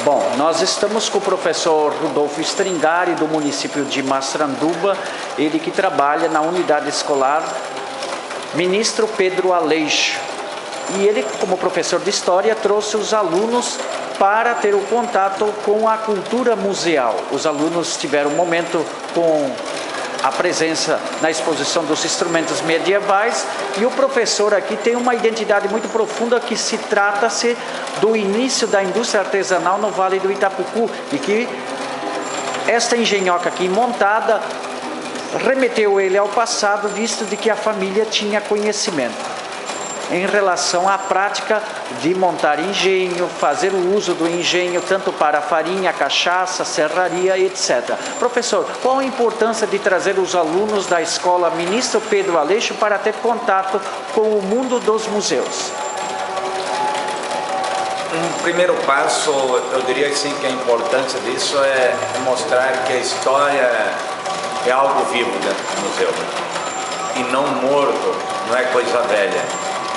Bom, nós estamos com o professor Rudolfo Stringari, do município de Massaranduba, ele que trabalha na unidade escolar Ministro Pedro Aleixo. E ele, como professor de História, trouxe os alunos para ter o contato com a cultura museal. Os alunos tiveram um momento com a presença na exposição dos instrumentos medievais, e o professor aqui tem uma identidade muito profunda que se trata-se do início da indústria artesanal no Vale do Itapucu, e que esta engenhoca aqui montada remeteu ele ao passado, visto de que a família tinha conhecimento em relação à prática de montar engenho, fazer o uso do engenho tanto para farinha, cachaça, serraria, etc. Professor, qual a importância de trazer os alunos da escola Ministro Pedro Aleixo para ter contato com o mundo dos museus? Um primeiro passo, eu diria que sim, que a importância disso é mostrar que a história é algo vivo dentro do museu e não morto, não é coisa velha,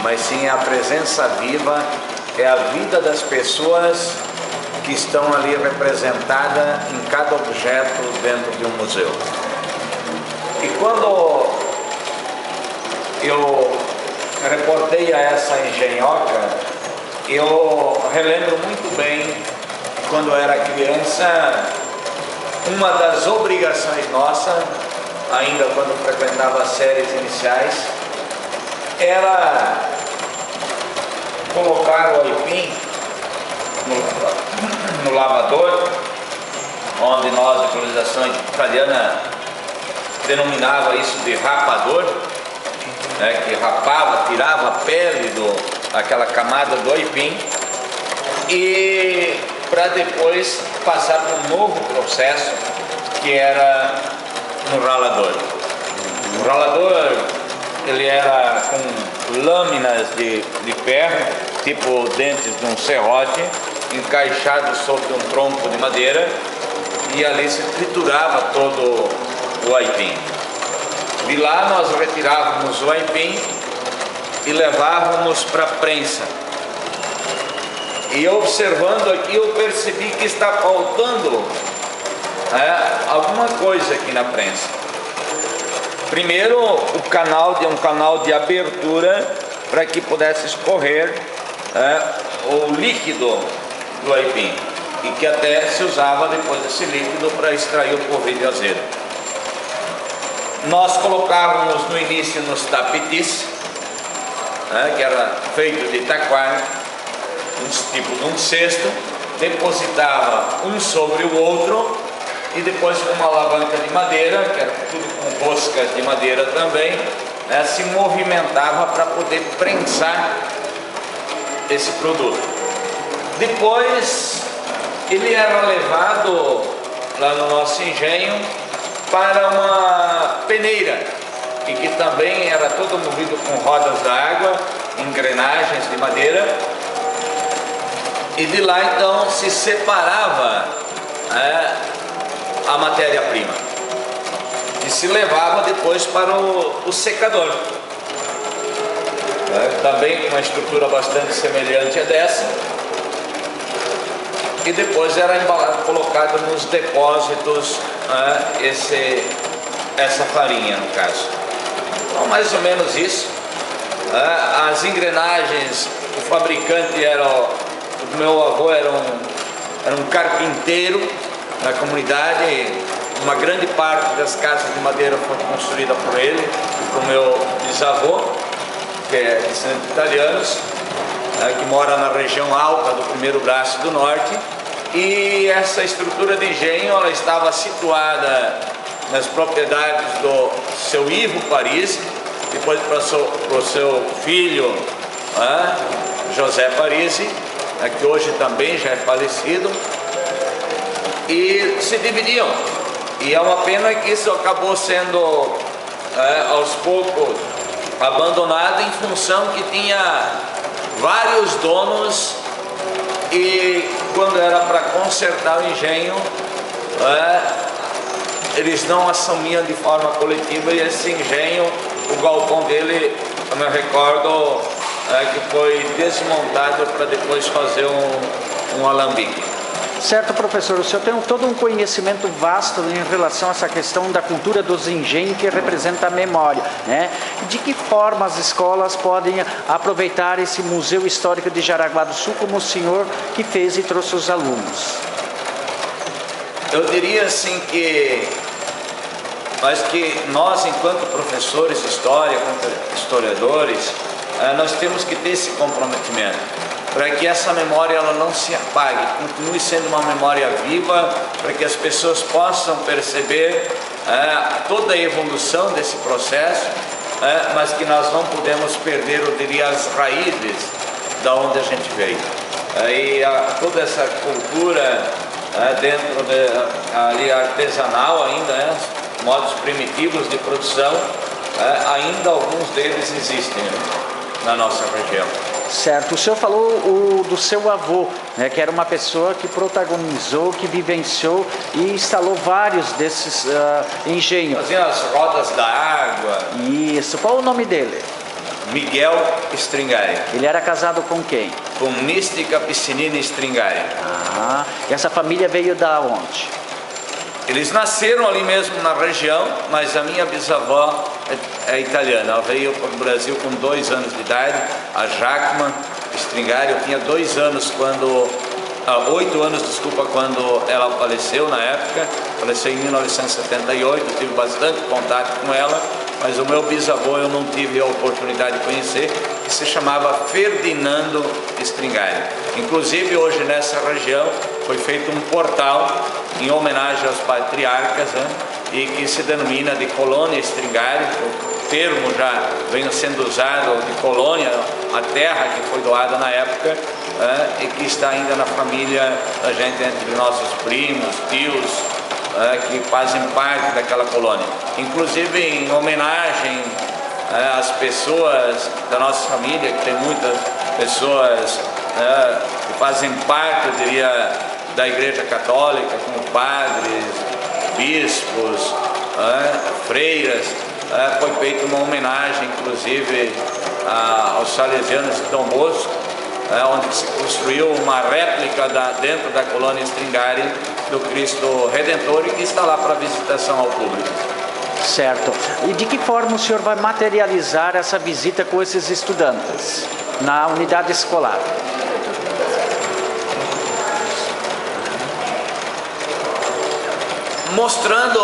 mas sim a presença viva, é a vida das pessoas que estão ali representadas em cada objeto dentro de um museu. E quando eu reportei a essa engenhoca, eu relembro muito bem, quando eu era criança, uma das obrigações nossas, ainda quando frequentava as séries iniciais, era colocar o aipim no lavador, onde nós, a colonização italiana, denominava isso de rapador, né, que rapava, tirava a pele daquela camada do aipim, e para depois passar por um novo processo, que era no ralador. O ralador, ele era com lâminas de ferro, tipo dentes de um serrote, encaixados sobre um tronco de madeira, e ali se triturava todo o aipim. De lá nós retirávamos o aipim e levávamos para a prensa. E observando aqui, eu percebi que está faltando alguma coisa aqui na prensa. Primeiro, um canal de abertura para que pudesse escorrer o líquido do aipim, e que até se usava depois desse líquido para extrair o polvilho azedo. Nós colocávamos no início nos tapetis, que era feito de taquara, tipo de um cesto, depositava um sobre o outro, e depois com uma alavanca de madeira, que era tudo com roscas de madeira também, se movimentava para poder prensar esse produto. Depois ele era levado lá no nosso engenho para uma peneira, e que também era todo movido com rodas da água, engrenagens de madeira, e de lá então se separava a matéria-prima e se levava depois para o secador, também com uma estrutura bastante semelhante a dessa, e depois era embalado, colocado nos depósitos essa farinha, no caso. Então, mais ou menos isso. As engrenagens, o fabricante o meu avô era um carpinteiro na comunidade. Uma grande parte das casas de madeira foi construída por ele, por meu bisavô, que é descendente de italianos, que mora na região alta do primeiro braço do norte. E essa estrutura de engenho, ela estava situada nas propriedades do seu Ivo Parisi, depois passou para o seu filho José Parisi, que hoje também já é falecido, e se dividiam. E é uma pena que isso acabou sendo aos poucos abandonado, em função que tinha vários donos, e quando era para consertar o engenho, eles não assumiam de forma coletiva, e esse engenho, o galpão dele, eu me recordo, que foi desmontado para depois fazer um alambique. Certo, professor, o senhor tem todo um conhecimento vasto em relação a essa questão da cultura dos engenhos que representa a memória, né? De que forma as escolas podem aproveitar esse Museu Histórico de Jaraguá do Sul, como o senhor que fez e trouxe os alunos? Eu diria assim que nós, enquanto professores de história, enquanto historiadores, nós temos que ter esse comprometimento, para que essa memória ela não se apague, continue sendo uma memória viva, para que as pessoas possam perceber toda a evolução desse processo, mas que nós não podemos perder, eu diria, as raízes da onde a gente veio. Toda essa cultura dentro ali artesanal ainda, modos primitivos de produção, ainda alguns deles existem na nossa região. Certo, o senhor falou do seu avô, né, que era uma pessoa que protagonizou, que vivenciou e instalou vários desses engenhos. Fazia as rodas da água. Isso, qual o nome dele? Miguel Stringari. Ele era casado com quem? Com Mística Piscinina Stringari. E essa família veio da onde? Eles nasceram ali mesmo na região, mas a minha bisavó é italiana. Ela veio para o Brasil com 2 anos de idade, a Jacma Stringari. Eu tinha 8 anos quando ela faleceu na época. Faleceu em 1978, eu tive bastante contato com ela, mas o meu bisavô eu não tive a oportunidade de conhecer, que se chamava Ferdinando Stringari. Inclusive hoje nessa região foi feito um portal em homenagem aos patriarcas, e que se denomina de Colônia Stringari. O termo já vem sendo usado de colônia, a terra que foi doada na época, e que está ainda na família da gente, entre nossos primos, tios, que fazem parte daquela colônia. Inclusive em homenagem às pessoas da nossa família, que tem muitas pessoas que fazem parte, eu diria, da Igreja Católica, como padres, bispos, freiras. Foi feita uma homenagem, inclusive, aos salesianos de Dom Bosco, onde se construiu uma réplica dentro da colônia Stringari do Cristo Redentor, e que está lá para visitação ao público. Certo. E de que forma o senhor vai materializar essa visita com esses estudantes na unidade escolar? Mostrando,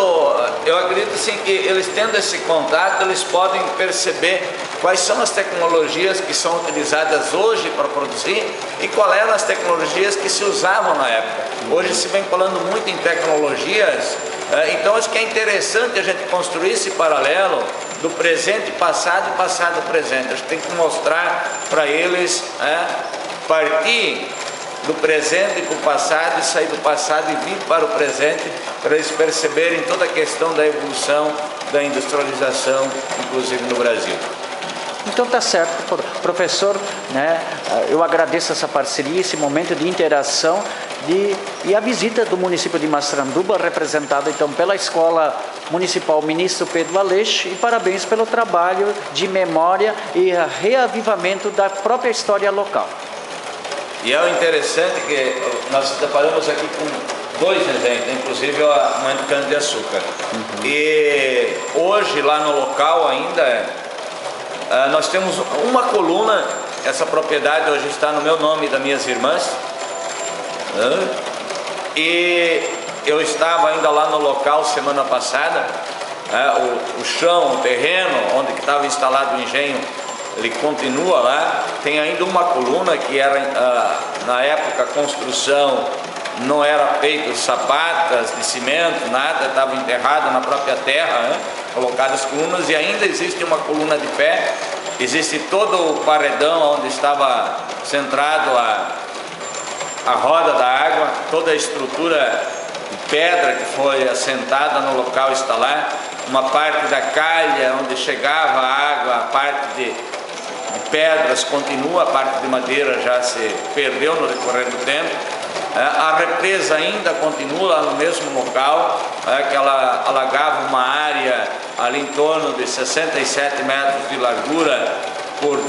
eu acredito sim que eles tendo esse contato, eles podem perceber quais são as tecnologias que são utilizadas hoje para produzir e quais eram as tecnologias que se usavam na época. Hoje se vem falando muito em tecnologias, então acho que é interessante a gente construir esse paralelo do presente passado e passado presente. A gente tem que mostrar para eles, partir do presente para o passado e sair do passado e vir para o presente, para eles perceberem toda a questão da evolução, da industrialização, inclusive no Brasil. Então tá certo, professor, né? Eu agradeço essa parceria, esse momento de interação e a visita do município de Massaranduba, representada então pela Escola Municipal Ministro Pedro Aleixo, e parabéns pelo trabalho de memória e reavivamento da própria história local. E é interessante que nós deparamos aqui com 2 exemplos, inclusive a mãe de cana-de-açúcar. E hoje lá no local ainda nós temos uma coluna. Essa propriedade hoje está no meu nome e das minhas irmãs, e eu estava ainda lá no local semana passada. O chão, o terreno onde estava instalado o engenho, ele continua lá. Tem ainda uma coluna que era, na época, a construção não era feito sapatas de cimento, nada, estava enterrado na própria terra, colocadas colunas, e ainda existe uma coluna de pé. Existe todo o paredão onde estava centrado a roda da água, toda a estrutura de pedra que foi assentada no local está lá. Uma parte da calha onde chegava a água, a parte de pedras continua, a parte de madeira já se perdeu no decorrer do tempo. A represa ainda continua lá no mesmo local, que ela alagava uma área ali em torno de 67 metros de largura por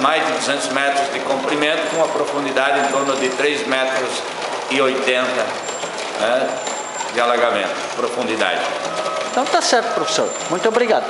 mais de 200 metros de comprimento, com uma profundidade em torno de 3 metros né, de alagamento, profundidade. Então tá certo, professor. Muito obrigado.